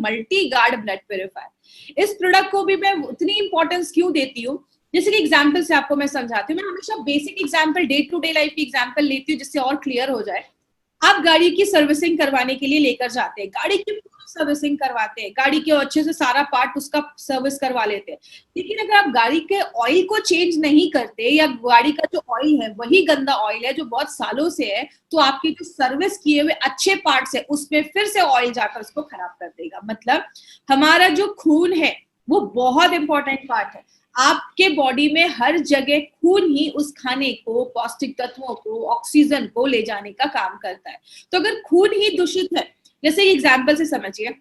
Multi guard blood purifier. इस product को भी मैं उतनी इंपॉर्टेंस क्यों देती हूँ, जैसे कि एग्जाम्पल से आपको मैं समझाती हूँ। मैं हमेशा basic example, day to day life की एग्जाम्पल लेती हूँ जिससे और क्लियर हो जाए। आप गाड़ी की सर्विसिंग करवाने के लिए लेकर जाते हैं, गाड़ी की सर्विसिंग करवाते हैं, गाड़ी के अच्छे से सारा पार्ट उसका सर्विस करवा लेते हैं, लेकिन अगर आप गाड़ी के ऑयल को चेंज नहीं करते या गाड़ी का जो ऑयल है वही गंदा ऑयल है जो बहुत सालों से है, तो आपके जो सर्विस किए हुए अच्छे पार्ट्स है उसमें फिर से ऑयल जाकर उसको खराब कर देगा। मतलब हमारा जो खून है वो बहुत इंपॉर्टेंट पार्ट है। आपके बॉडी में हर जगह खून ही उस खाने को, पौष्टिक तत्वों को, ऑक्सीजन को ले जाने का काम करता है। तो अगर खून ही दूषित है, जैसे एग्जाम्पल से समझिए,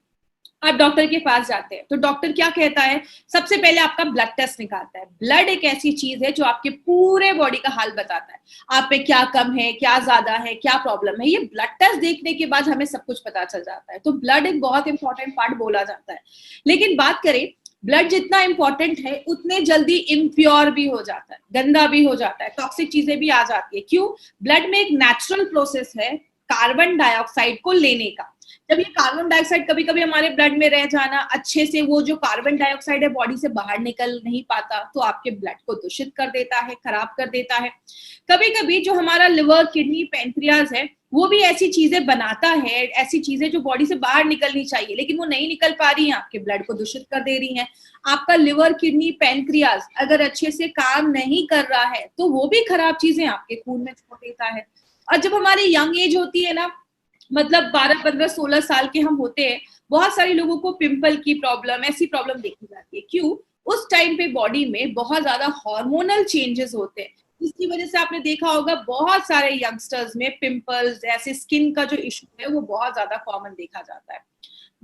आप डॉक्टर के पास जाते हैं तो डॉक्टर क्या कहता है, सबसे पहले आपका ब्लड टेस्ट निकालता है। ब्लड एक ऐसी चीज है जो आपके पूरे बॉडी का हाल बताता है, आप पे क्या कम है, क्या ज्यादा है, क्या प्रॉब्लम है। ये ब्लड टेस्ट देखने के बाद हमें सब कुछ पता चल जाता है। तो ब्लड एक बहुत इंपॉर्टेंट पार्ट बोला जाता है। लेकिन बात करें, ब्लड जितना इंपॉर्टेंट है उतने जल्दी इम्प्योर भी हो जाता है, गंदा भी हो जाता है, टॉक्सिक चीजें भी आ जाती है। क्यों? ब्लड में एक नेचुरल प्रोसेस है कार्बन डाइऑक्साइड को लेने का। जब ये कार्बन डाइऑक्साइड कभी कभी हमारे ब्लड में रह जाना, अच्छे से वो जो कार्बन डाइऑक्साइड है बॉडी से बाहर निकल नहीं पाता, तो आपके ब्लड को दूषित कर देता है, खराब कर देता है। कभी कभी जो हमारा लिवर, किडनी, पैंक्रियाज है वो भी ऐसी चीजें बनाता है, ऐसी चीजें जो बॉडी से बाहर निकलनी चाहिए लेकिन वो नहीं निकल पा रही हैं, आपके ब्लड को दूषित कर दे रही हैं। आपका लिवर, किडनी, पैंक्रियाज अगर अच्छे से काम नहीं कर रहा है तो वो भी खराब चीजें आपके खून में छोड़ देता है। और जब हमारी यंग एज होती है ना, मतलब 12, 15, 16 साल के हम होते हैं, बहुत सारे लोगों को पिंपल की प्रॉब्लम, ऐसी प्रॉब्लम देखी जाती है। क्यों? उस टाइम पे बॉडी में बहुत ज्यादा हार्मोनल चेंजेस होते हैं, जिसकी वजह से आपने देखा होगा बहुत सारे यंगस्टर्स में पिंपल्स, ऐसे स्किन का जो इशू है वो बहुत ज्यादा कॉमन देखा जाता है।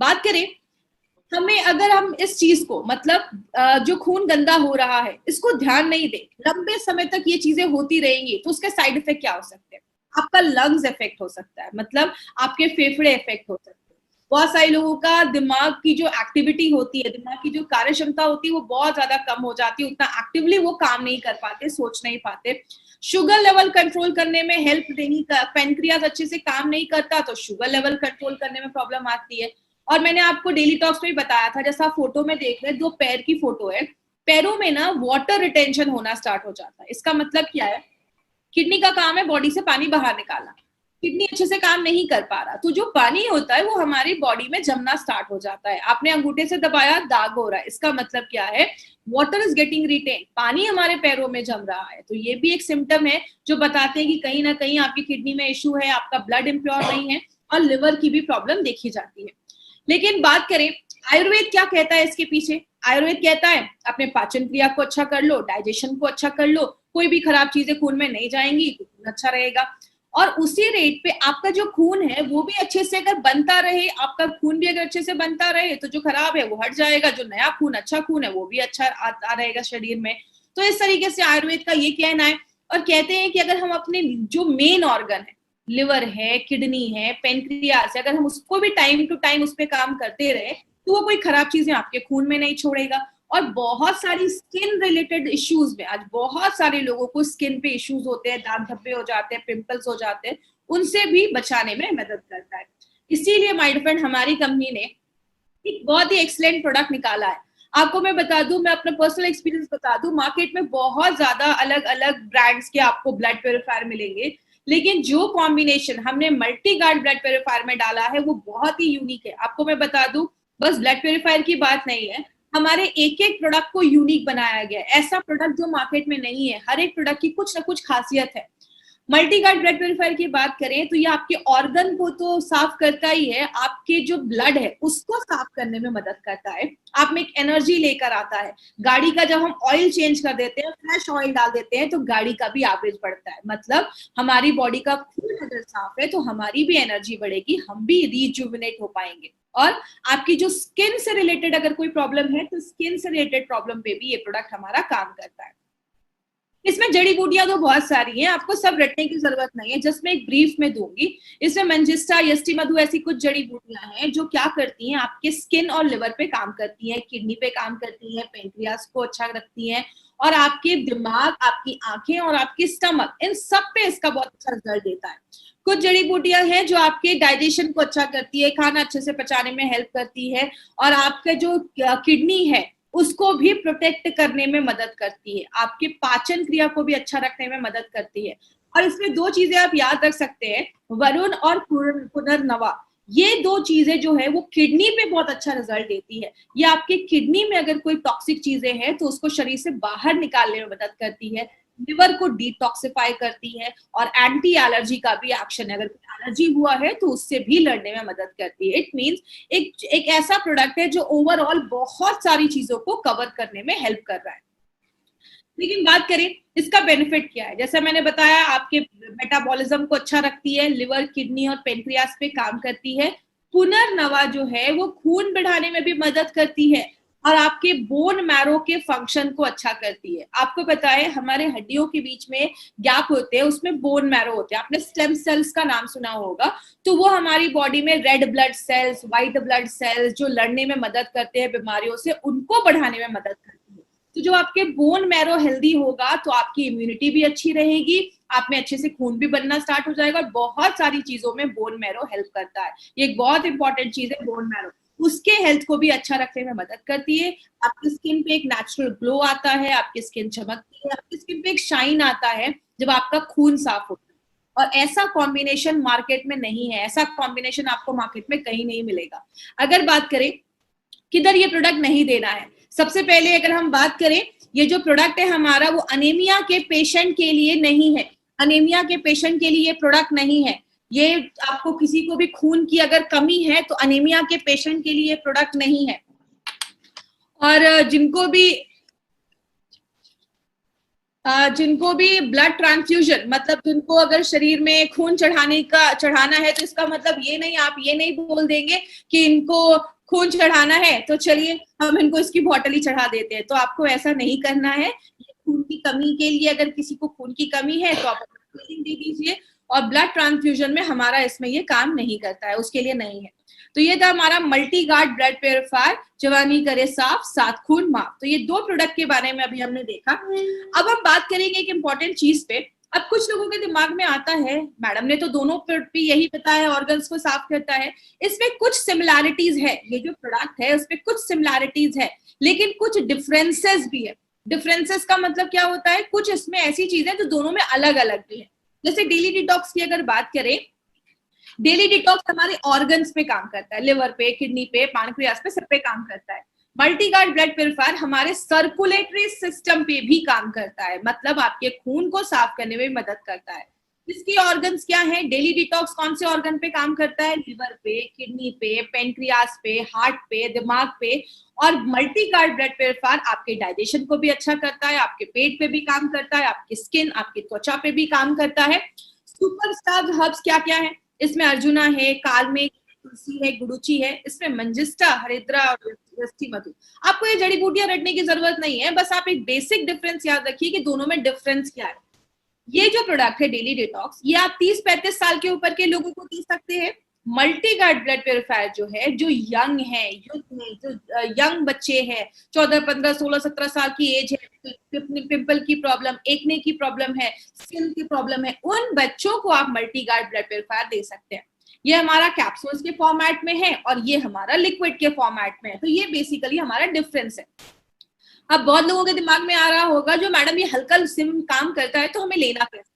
बात करें हमें, अगर हम इस चीज को, मतलब जो खून गंदा हो रहा है इसको ध्यान नहीं दे, लंबे समय तक ये चीजें होती रहेंगी, तो उसके साइड इफेक्ट क्या हो सकते हैं? आपका लंग्स इफेक्ट हो सकता है, मतलब आपके फेफड़े इफेक्ट हो सकते हैं। बहुत सारे लोगों का दिमाग की जो एक्टिविटी होती है, दिमाग की जो कार्य क्षमता होती है वो बहुत ज्यादा कम हो जाती है, उतना एक्टिवली वो काम नहीं कर पाते, सोच नहीं पाते। शुगर लेवल कंट्रोल करने में हेल्प नहीं कर, पेनक्रियाज अच्छे से काम नहीं करता तो शुगर लेवल कंट्रोल करने में प्रॉब्लम आती है। और मैंने आपको डेली टॉक्स में भी बताया था, जैसा फोटो में देख रहे हैं, दो पैर की फोटो है, पैरों में ना वाटर रिटेंशन होना स्टार्ट हो जाता है। इसका मतलब क्या है? किडनी का काम है बॉडी से पानी बाहर निकालना, किडनी अच्छे से काम नहीं कर पा रहा, तो जो पानी होता है वो हमारी बॉडी में जमना स्टार्ट हो जाता है। आपने अंगूठे से दबाया, दाग हो रहा है, इसका मतलब क्या है? वाटर इज गेटिंग रिटेन, पानी हमारे पैरों में जम रहा है। तो ये भी एक सिम्टम है जो बताते हैं कि कहीं ना कहीं आपकी किडनी में इशू है, आपका ब्लड इम्प्योर नहीं है, और लिवर की भी प्रॉब्लम देखी जाती है। लेकिन बात करें आयुर्वेद क्या कहता है इसके पीछे? आयुर्वेद कहता है अपने पाचन क्रिया को अच्छा कर लो, डाइजेशन को अच्छा कर लो, कोई भी खराब चीजें खून में नहीं जाएंगी तो खून अच्छा रहेगा। और उसी रेट पे आपका जो खून है वो भी अच्छे से अगर बनता रहे, आपका खून भी अगर अच्छे से बनता रहे तो जो खराब है वो हट जाएगा, जो नया खून, अच्छा खून है वो भी अच्छा आता रहेगा शरीर में। तो इस तरीके से आयुर्वेद का ये कहना है। और कहते हैं कि अगर हम अपने जो मेन ऑर्गन है, लिवर है, किडनी है, पेनक्रियास है, अगर हम उसको भी टाइम टू टाइम उस पर काम करते रहे तो वो कोई खराब चीजें आपके खून में नहीं छोड़ेगा। और बहुत सारी स्किन रिलेटेड इश्यूज में, आज बहुत सारे लोगों को स्किन पे इश्यूज होते हैं, दाग धब्बे हो जाते हैं, पिंपल्स हो जाते हैं, उनसे भी बचाने में मदद करता है। इसीलिए माय फ्रेंड, हमारी कंपनी ने एक बहुत ही एक्सीलेंट प्रोडक्ट निकाला है। आपको मैं बता दूं, मैं अपना पर्सनल एक्सपीरियंस बता दूं, मार्केट में बहुत ज्यादा अलग अलग ब्रांड्स के आपको ब्लड प्योरीफायर मिलेंगे, लेकिन जो कॉम्बिनेशन हमने मल्टी गार्ड ब्लड प्योरीफायर में डाला है वो बहुत ही यूनिक है। आपको मैं बता दूं, बस ब्लड प्योरीफायर की बात नहीं है, हमारे एक एक प्रोडक्ट को यूनिक बनाया गया है। ऐसा प्रोडक्ट जो मार्केट में नहीं है, हर एक प्रोडक्ट की कुछ ना कुछ खासियत है। मल्टी गार्ड ब्लड प्योरीफायर की बात करें तो ये आपके ऑर्गन को तो साफ करता ही है, आपके जो ब्लड है उसको साफ करने में मदद करता है, आप में एक एनर्जी लेकर आता है। गाड़ी का जब हम ऑयल चेंज कर देते हैं, फ्रेश ऑयल डाल देते हैं, तो गाड़ी का भी एवरेज बढ़ता है। मतलब हमारी बॉडी का खून अगर साफ है तो हमारी भी एनर्जी बढ़ेगी, हम भी रिजुविनेट हो पाएंगे। और आपकी जो स्किन से रिलेटेड अगर कोई प्रॉब्लम है तो स्किन से रिलेटेड प्रॉब्लम पे भी ये प्रोडक्ट हमारा काम करता है। इसमें जड़ी बूटियां तो बहुत सारी हैं, आपको सब रटने की जरूरत नहीं है, जस्ट मैं एक ब्रीफ में दूंगी। इसमें मंजिस्टा, यष्टि मधु, ऐसी कुछ जड़ी बूटियां हैं जो क्या करती हैं, आपके स्किन और लिवर पे काम करती हैं, किडनी पे काम करती हैं, पेंक्रियास को अच्छा रखती हैं, और आपके दिमाग, आपकी आंखें और आपकी स्टमक, इन सब पे इसका बहुत अच्छा रिजल्ट देता है। कुछ जड़ी बूटियां हैं जो आपके डाइजेशन को अच्छा करती है, खाना अच्छे से पचाने में हेल्प करती है, और आपका जो किडनी है उसको भी प्रोटेक्ट करने में मदद करती है, आपके पाचन क्रिया को भी अच्छा रखने में मदद करती है। और इसमें दो चीजें आप याद रख सकते हैं, वरुण और पुनर्नवा, ये दो चीजें जो है वो किडनी पे बहुत अच्छा रिजल्ट देती है। ये आपके किडनी में अगर कोई टॉक्सिक चीजें हैं तो उसको शरीर से बाहर निकालने में मदद करती है, लिवर को डिटॉक्सिफाई करती है, और एंटी एलर्जी का भी एक्शन है, अगर एलर्जी हुआ है तो उससे भी लड़ने में मदद करती है। इट मींस एक ऐसा प्रोडक्ट है जो ओवरऑल बहुत सारी चीजों को कवर करने में हेल्प कर रहा है। लेकिन बात करें इसका बेनिफिट क्या है, जैसा मैंने बताया आपके मेटाबॉलिज्म को अच्छा रखती है, लिवर, किडनी और पेनक्रियास पे काम करती है। पुनर्नवा जो है वो खून बढ़ाने में भी मदद करती है और आपके बोन मैरो के फंक्शन को अच्छा करती है। आपको पता है हमारे हड्डियों के बीच में गैप होते हैं, उसमें बोन मैरो होते हैं, आपने स्टेम सेल्स का नाम सुना होगा। तो वो हमारी बॉडी में red blood cells, white blood cells जो लड़ने में मदद करते हैं बीमारियों से, उनको बढ़ाने में मदद करती है। तो जो आपके बोन मैरो हेल्दी होगा तो आपकी इम्यूनिटी भी अच्छी रहेगी, आप में अच्छे से खून भी बनना स्टार्ट हो जाएगा, और बहुत सारी चीजों में बोन मैरो हेल्प करता है। ये एक बहुत इंपॉर्टेंट चीज है बोन मैरो, उसके हेल्थ को भी अच्छा रखने में मदद करती है। आपकी स्किन पे एक नेचुरल ग्लो आता है, आपकी स्किन चमकती है, आपकी स्किन पे एक शाइन आता है जब आपका खून साफ होता है। और ऐसा कॉम्बिनेशन मार्केट में नहीं है, ऐसा कॉम्बिनेशन आपको मार्केट में कहीं नहीं मिलेगा। अगर बात करें किधर ये प्रोडक्ट नहीं देना है, सबसे पहले अगर हम बात करें, ये जो प्रोडक्ट है हमारा वो अनीमिया के पेशेंट के लिए नहीं है। अनीमिया के पेशेंट के लिए ये प्रोडक्ट नहीं है। ये आपको किसी को भी खून की अगर कमी है तो अनीमिया के पेशेंट के लिए प्रोडक्ट नहीं है। और जिनको भी ब्लड ट्रांसफ्यूजन, मतलब जिनको अगर शरीर में खून चढ़ाना है, तो इसका मतलब ये नहीं, आप ये नहीं बोल देंगे कि इनको खून चढ़ाना है तो चलिए हम इनको इसकी बॉटल ही चढ़ा देते हैं। तो आपको ऐसा नहीं करना है। खून की कमी के लिए, अगर किसी को खून की कमी है तो आप दे दीजिए, और ब्लड ट्रांसफ्यूजन में हमारा इसमें ये काम नहीं करता है, उसके लिए नहीं है। तो ये था हमारा मल्टी गार्ड ब्लड प्योरीफायर, जवानी करे साफ, साथ खून माफ। तो ये दो प्रोडक्ट के बारे में अभी हमने देखा। अब हम बात करेंगे एक इंपॉर्टेंट चीज पे। अब कुछ लोगों के दिमाग में आता है, मैडम ने तो दोनों पे यही बताया, ऑर्गन्स को साफ करता है, इसमें कुछ सिमिलैरिटीज है, ये जो प्रोडक्ट है उसमें कुछ सिमिलैरिटीज है लेकिन कुछ डिफरेंसेस भी है। डिफरेंसेस का मतलब क्या होता है, कुछ इसमें ऐसी चीजें जो दोनों में अलग अलग भी है। जैसे डेली डिटॉक्स की अगर बात करें, डेली डिटॉक्स हमारे ऑर्गन्स पे काम करता है, लिवर पे, किडनी पे, पैनक्रियास पे, सब पे काम करता है। मल्टीगार्ड ब्लड प्योरीफायर हमारे सर्कुलेटरी सिस्टम पे भी काम करता है, मतलब आपके खून को साफ करने में मदद करता है। इसके ऑर्गन्स क्या है, डेली डिटॉक्स कौन से ऑर्गन पे काम करता है, लिवर पे, किडनी पे, पेनक्रियास पे, हार्ट पे, दिमाग पे। और मल्टीगार्ड ब्लड प्योरीफायर आपके डाइजेशन को भी अच्छा करता है, आपके पेट पे भी काम करता है, आपकी स्किन, आपकी त्वचा पे भी काम करता है। सुपरस्टार हर्ब्स क्या क्या है, इसमें अर्जुना है, कालमेघ, तुलसी है, गुडुचि है, इसमें मंजिष्ठा, हरिद्रा और यष्टि मधु। आपको ये जड़ी बूटियां रटने की जरूरत नहीं है, बस आप एक बेसिक डिफरेंस याद रखिए कि दोनों में डिफरेंस क्या है। ये जो प्रोडक्ट है डेली डिटॉक्स, ये आप 30-35 साल के ऊपर के लोगों को दे सकते हैं। मल्टीगार्ड ब्लड प्योरीफायर जो है, जो यंग है, जो यंग बच्चे हैं, 14, 15, 16, 17 साल की एज है, पिंपल की प्रॉब्लम, एक्ने की प्रॉब्लम है, स्किन की प्रॉब्लम है, उन बच्चों को आप मल्टीगार्ड ब्लड प्योरीफायर दे सकते हैं। ये हमारा कैप्सूल्स के फॉर्मेट में है और ये हमारा लिक्विड के फॉर्मेट में है। तो ये बेसिकली हमारा डिफरेंस है। अब बहुत लोगों के दिमाग में आ रहा होगा, जो मैडम ये हल्का सिम काम करता है तो हमें लेना कैसे?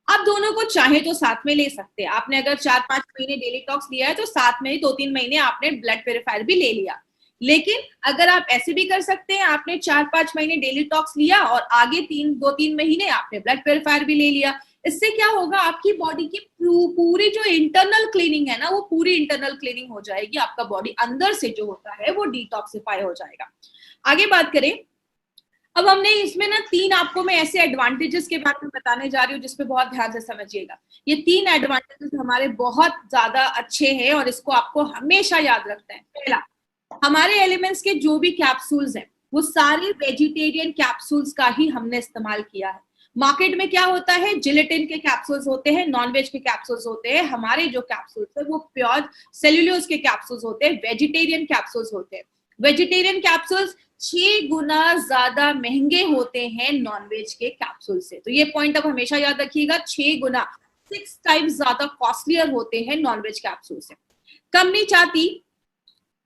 आप दोनों को चाहे तो साथ में ले सकते हैं। आपने अगर 4-5 महीने डेली टॉक्स लिया है तो साथ में ही 2-3 महीने आपने ब्लड प्योरीफायर भी ले लिया। लेकिन अगर आप ऐसे भी कर सकते हैं, आपने 4-5 महीने डेली टॉक्स लिया और आगे 2-3 महीने आपने ब्लड प्योरीफायर भी ले लिया। इससे क्या होगा, आपकी बॉडी की पूरी जो इंटरनल क्लीनिंग है ना, वो पूरी इंटरनल क्लीनिंग हो जाएगी। आपका बॉडी अंदर से जो होता है वो डिटॉक्सिफाई हो जाएगा। आगे बात करें, अब हमने इसमें ना 3 आपको मैं ऐसे एडवांटेजेस के बारे में बताने जा रही हूँ जिसपे बहुत ध्यान से समझिएगा। ये 3 एडवांटेजेस हमारे बहुत ज्यादा अच्छे हैं और इसको आपको हमेशा याद रखना है। पहला, हमारे एलिमेंट्स के जो भी कैप्सूल्स हैं वो सारे वेजिटेरियन कैप्सूल्स का ही हमने इस्तेमाल किया है। मार्केट में क्या होता है, जिलेटिन के कैप्सूल्स होते हैं, नॉनवेज के कैप्सूल्स होते हैं। हमारे जो कैप्सूल्स है वो प्योर सेल्यूलोज के कैप्सूल्स होते हैं, वेजिटेरियन कैप्सूल्स होते हैं। वेजिटेरियन कैप्सूल्स 6 गुना ज्यादा महंगे होते हैं नॉनवेज के कैप्सूल से। तो ये पॉइंट अब हमेशा याद रखिएगा, 6 गुना। 6 टाइम्स ज्यादा कॉस्टलियर होते हैं नॉनवेज कैप्सूल से। कंपनी चाहती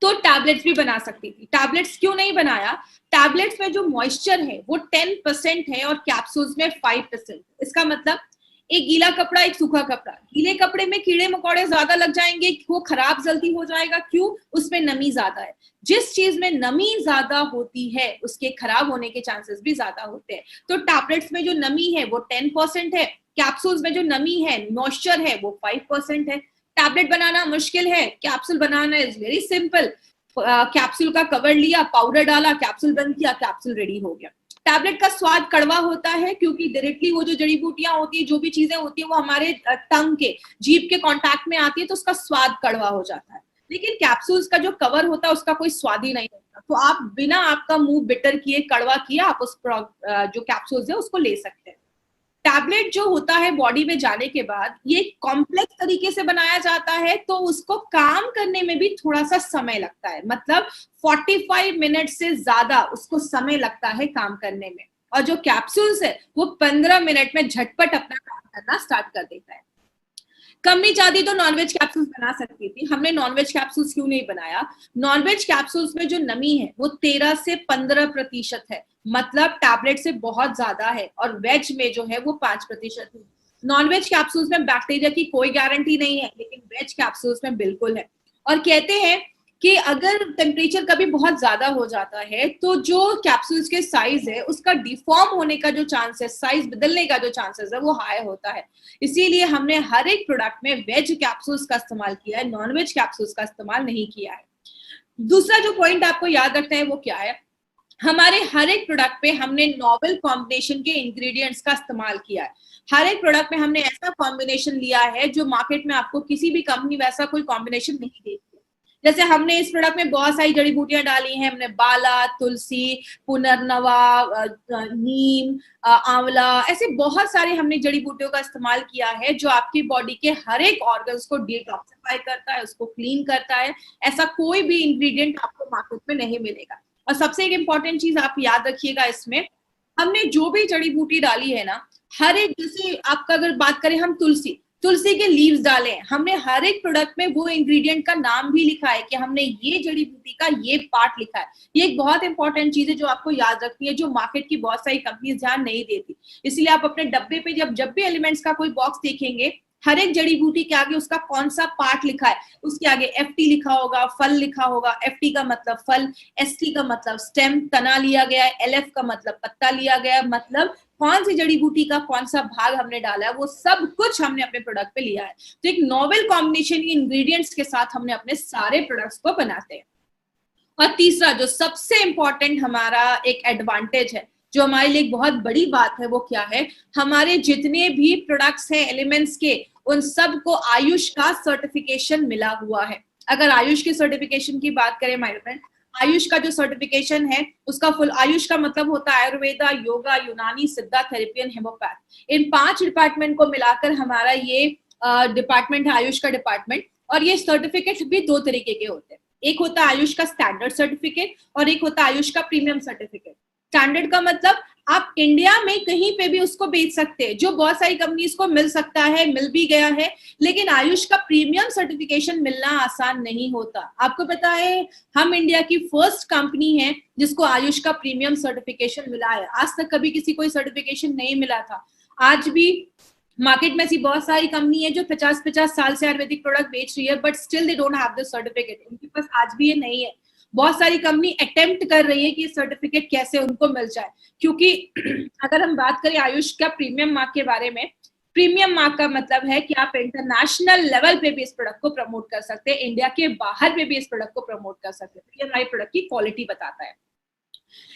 तो टैबलेट्स भी बना सकती थी। टैबलेट्स क्यों नहीं बनाया? टैबलेट्स में जो मॉइस्चर है वो 10% है और कैप्सूल्स में 5%। इसका मतलब एक गीला कपड़ा, एक सूखा कपड़ा, गीले कपड़े में कीड़े मकोड़े ज्यादा लग जाएंगे, वो खराब जल्दी हो जाएगा। क्यों? उसमें नमी ज्यादा है। जिस चीज में नमी ज्यादा होती है उसके खराब होने के चांसेस भी ज्यादा होते हैं। तो टैबलेट्स में जो नमी है वो 10% है, कैप्सूल्स में जो नमी है, मॉइस्चर है, वो 5% है। टैबलेट बनाना मुश्किल है, capsule banana is very simple. Capsule का कवर लिया, पाउडर डाला, कैप्सूल बंद किया, कैप्सूल रेडी हो गया। टैबलेट का स्वाद कड़वा होता है क्योंकि डायरेक्टली वो जो जड़ी बूटियां होती है, जो भी चीजें होती है, वो हमारे टंग के, जीभ के कांटेक्ट में आती है, तो उसका स्वाद कड़वा हो जाता है। लेकिन कैप्सूल्स का जो कवर होता है उसका कोई स्वाद ही नहीं होता। तो आप बिना आपका मुंह बिटर किए, कड़वा किए, आप उस जो कैप्सूल्स है उसको ले सकते हैं। टैबलेट जो होता है बॉडी में जाने के बाद ये कॉम्प्लेक्स तरीके से बनाया जाता है, तो उसको काम करने में भी थोड़ा सा समय लगता है। मतलब 45 मिनट से ज्यादा उसको समय लगता है काम करने में। और जो कैप्सूल्स है वो 15 मिनट में झटपट अपना काम करना स्टार्ट कर देता है। कंपनी चाहती तो नॉनवेज कैप्सूल्स बना सकती थी। हमने नॉनवेज कैप्सूल्स क्यों नहीं बनाया? नॉनवेज कैप्सूल्स में जो नमी है वो 13 से 15% है, मतलब टैबलेट से बहुत ज्यादा है। और वेज में जो है वो 5% है। नॉनवेज कैप्सूल्स में बैक्टीरिया की कोई गारंटी नहीं है, लेकिन वेज कैप्सूल्स में बिल्कुल है। और कहते हैं कि अगर टेम्परेचर कभी बहुत ज्यादा हो जाता है तो जो कैप्सूल्स के साइज है उसका डिफॉर्म होने का जो चांस है, साइज बदलने का जो चांसेस है, वो हाई होता है। इसीलिए हमने हर एक प्रोडक्ट में वेज कैप्सूल्स का इस्तेमाल किया है, नॉन-वेज कैप्सूल्स का इस्तेमाल नहीं किया है। दूसरा जो पॉइंट आपको याद रखना है वो क्या है? हमारे हर एक प्रोडक्ट पे हमने नॉवेल कॉम्बिनेशन के इंग्रेडिएंट्स का इस्तेमाल किया है। हर एक प्रोडक्ट में हमने ऐसा कॉम्बिनेशन लिया है जो मार्केट में आपको किसी भी कंपनी वैसा कोई कॉम्बिनेशन नहीं देती। जैसे हमने इस प्रोडक्ट में बहुत सारी जड़ी बूटियां डाली हैं। हमने बाला, तुलसी, पुनर्नवा, नीम, आंवला, ऐसे बहुत सारे हमने जड़ी बूटियों का इस्तेमाल किया है जो आपकी बॉडी के हर एक ऑर्गन्स को डिटॉक्सिफाई करता है, उसको क्लीन करता है। ऐसा कोई भी इंग्रेडिएंट आपको मार्केट में नहीं मिलेगा। और सबसे एक इम्पॉर्टेंट चीज आप याद रखिएगा, इसमें हमने जो भी जड़ी बूटी डाली है ना, हर एक, जैसे आपका अगर बात करें हम तुलसी के लीव्स डाले हैं, हमने हर एक प्रोडक्ट में वो इंग्रेडिएंट का नाम भी लिखा है कि हमने ये जड़ी बूटी का ये पार्ट लिखा है। ये एक बहुत इंपॉर्टेंट चीज है जो आपको याद रखनी है, जो मार्केट की बहुत सारी कंपनीज ध्यान नहीं देती। इसलिए आप अपने डब्बे पे जब भी एलिमेंट्स का कोई बॉक्स देखेंगे, हर एक जड़ी बूटी के आगे उसका कौन सा पार्ट लिखा है, उसके आगे एफटी लिखा होगा, फल लिखा होगा। एफटी का मतलब फल, एसटी का मतलब स्टेम, तना लिया गया है, एलएफ का मतलब पत्ता लिया गया है, मतलब कौन सी जड़ी बूटी का कौन सा भाग हमने डाला है, वो सब कुछ हमने अपने प्रोडक्ट पे लिया है। तो एक नॉवेल कॉम्बिनेशन की इंग्रेडिएंट्स के साथ हमने अपने सारे प्रोडक्ट्स को बनाते हैं। और तीसरा जो सबसे इंपॉर्टेंट हमारा एक एडवांटेज है, जो हमारे लिए एक बहुत बड़ी बात है, वो क्या है? हमारे जितने भी प्रोडक्ट्स हैं एलिमेंट्स के, उन सब को आयुष का सर्टिफिकेशन मिला हुआ है। अगर आयुष के सर्टिफिकेशन की बात करें माय फ्रेंड, आयुष का जो सर्टिफिकेशन है उसका फुल, आयुष का मतलब होता है आयुर्वेदा, योगा, यूनानी, सिद्धा, थेरेपी एंड हेमोपैथ। इन 5 डिपार्टमेंट को मिलाकर हमारा ये डिपार्टमेंट है, आयुष का डिपार्टमेंट। और ये सर्टिफिकेट भी 2 तरीके के होते हैं। एक होता है आयुष का स्टैंडर्ड सर्टिफिकेट और एक होता है आयुष का प्रीमियम सर्टिफिकेट। स्टैंडर्ड का मतलब आप इंडिया में कहीं पे भी उसको बेच सकते हैं, जो बहुत सारी कंपनीज को मिल सकता है, मिल भी गया है। लेकिन आयुष का प्रीमियम सर्टिफिकेशन मिलना आसान नहीं होता। आपको पता है हम इंडिया की फर्स्ट कंपनी है जिसको आयुष का प्रीमियम सर्टिफिकेशन मिला है। आज तक कभी किसी को सर्टिफिकेशन नहीं मिला था। आज भी मार्केट में ऐसी बहुत सारी कंपनी है जो 50-50 साल से आयुर्वेदिक प्रोडक्ट बेच रही है, but still they don't have the certificate. उनके पास आज भी ये नहीं है। बहुत सारी कंपनी अटेम्प्ट कर रही है कि सर्टिफिकेट कैसे उनको मिल जाए, क्योंकि अगर हम बात करें आयुष का प्रीमियम मार्क के बारे में, प्रीमियम मार्क का मतलब है कि आप इंटरनेशनल लेवल पे भी इस प्रोडक्ट को प्रमोट कर सकते हैं, इंडिया के बाहर पे भी इस प्रोडक्ट को प्रमोट कर सकते हैं। ये हमारे प्रोडक्ट की क्वालिटी बताता है।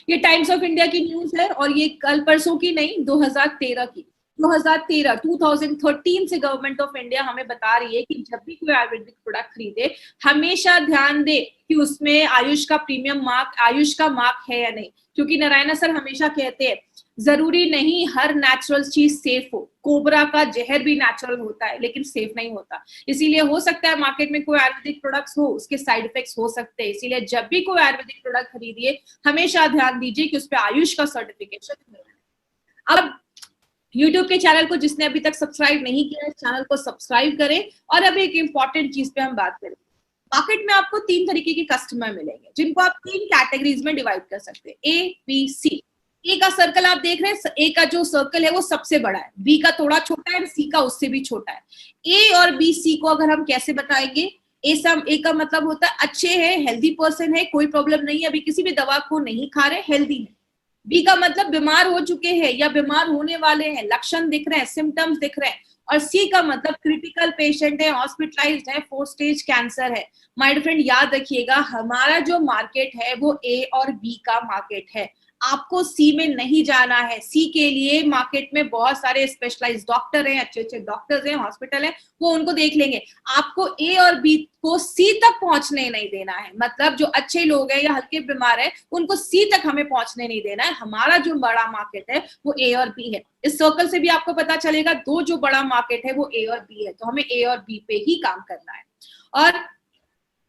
ये टाइम्स ऑफ इंडिया की न्यूज है और ये कल परसों की नहीं, 2013 की। 2013 से गवर्नमेंट ऑफ इंडिया हमें बता रही है कि जब भी कोई आयुर्वेदिक प्रोडक्ट खरीदे, हमेशा ध्यान दे कि उसमें आयुष का प्रीमियम मार्क, आयुष का मार्क है या नहीं। क्योंकि नारायणा सर हमेशा कहते हैं जरूरी नहीं हर नेचुरल चीज सेफ हो। कोबरा का जहर भी नेचुरल होता है लेकिन सेफ नहीं होता। इसीलिए हो सकता है मार्केट में कोई आयुर्वेदिक प्रोडक्ट्स हो, उसके साइड इफेक्ट्स हो सकते हैं। इसीलिए जब भी कोई आयुर्वेदिक प्रोडक्ट खरीदिए, हमेशा ध्यान दीजिए कि उस पर आयुष का सर्टिफिकेशन मिले। अब यूट्यूब के चैनल को जिसने अभी तक सब्सक्राइब नहीं किया है, चैनल को सब्सक्राइब करें। और अब एक इंपॉर्टेंट चीज पे हम बात करें। मार्केट में आपको 3 तरीके के कस्टमर मिलेंगे जिनको आप 3 कैटेगरीज में डिवाइड कर सकते हैं, ए बी सी। ए का सर्कल आप देख रहे हैं, ए का जो सर्कल है वो सबसे बड़ा है, बी का थोड़ा छोटा है, सी का उससे भी छोटा है। ए और बी सी को अगर हम कैसे बताएंगे, ए का मतलब होता है अच्छे है, हेल्दी पर्सन है, कोई प्रॉब्लम नहीं है, अभी किसी भी दवा को नहीं खा रहे, हेल्दी है। बी का मतलब बीमार हो चुके हैं या बीमार होने वाले हैं, लक्षण दिख रहे हैं, सिम्टम्स दिख रहे हैं। और सी का मतलब क्रिटिकल पेशेंट है, हॉस्पिटलाइज्ड है, 4 स्टेज कैंसर है। माय फ्रेंड याद रखिएगा, हमारा जो मार्केट है वो ए और बी का मार्केट है। आपको सी में नहीं जाना है। सी के लिए मार्केट में बहुत सारे स्पेशलाइज्ड डॉक्टर हैं, अच्छे अच्छे डॉक्टर्स हैं, हॉस्पिटल है, वो उनको देख लेंगे। आपको ए और बी को सी तक पहुंचने नहीं देना है। मतलब जो अच्छे लोग हैं या हल्के बीमार है उनको सी तक हमें पहुंचने नहीं देना है। हमारा जो बड़ा मार्केट है वो ए और बी है। इस सर्कल से भी आपको पता चलेगा, दो जो बड़ा मार्केट है वो ए और बी है, तो हमें ए और बी पे ही काम करना है। और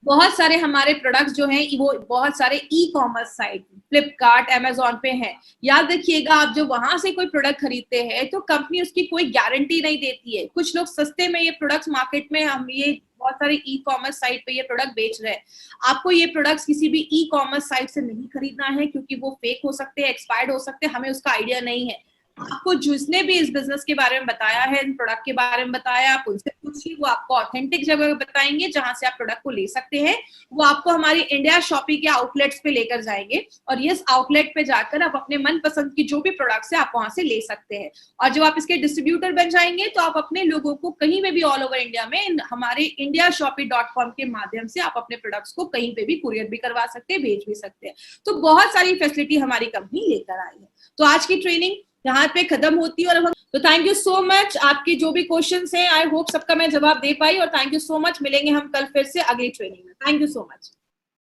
बहुत सारे हमारे प्रोडक्ट्स जो हैं वो बहुत सारे e commerce site, Flipkart, Amazon पे हैं। याद रखिएगा, आप जो वहां से कोई प्रोडक्ट खरीदते हैं तो कंपनी उसकी कोई गारंटी नहीं देती है। कुछ लोग सस्ते में ये प्रोडक्ट्स मार्केट में, हम ये बहुत सारे ई कॉमर्स साइट पे ये प्रोडक्ट बेच रहे हैं। आपको ये प्रोडक्ट्स किसी भी ई कॉमर्स साइट से नहीं खरीदना है, क्योंकि वो फेक हो सकते हैं, एक्सपायर्ड हो सकते हैं, हमें उसका आइडिया नहीं है। आपको जिसने भी इस बिजनेस के बारे में बताया है, इन प्रोडक्ट के बारे में बताया, आप उनसे पूछिए, वो आपको ऑथेंटिक जगह बताएंगे जहां से आप प्रोडक्ट को ले सकते हैं। वो आपको हमारी इंडिया शॉपी के आउटलेट्स पे लेकर जाएंगे और इस आउटलेट पे जाकर आप अपने मनपसंद की जो भी प्रोडक्ट्स है आप वहां से ले सकते हैं। और जब आप इसके डिस्ट्रीब्यूटर बन जाएंगे तो आप अपने लोगों को कहीं में भी ऑल ओवर इंडिया में हमारे indiashopee.com के माध्यम से आप अपने प्रोडक्ट्स को कहीं पे भी कुरियर भी करवा सकते हैं, भेज भी सकते हैं। तो बहुत सारी फैसिलिटी हमारी कंपनी लेकर आई है। तो आज की ट्रेनिंग यहाँ पे खत्म होती है। और हम तो थैंक यू सो मच। आपके जो भी क्वेश्चंस हैं, आई होप सबका मैं जवाब दे पाई। और थैंक यू सो मच। मिलेंगे हम कल फिर से अगली ट्रेनिंग में। Thank you so much.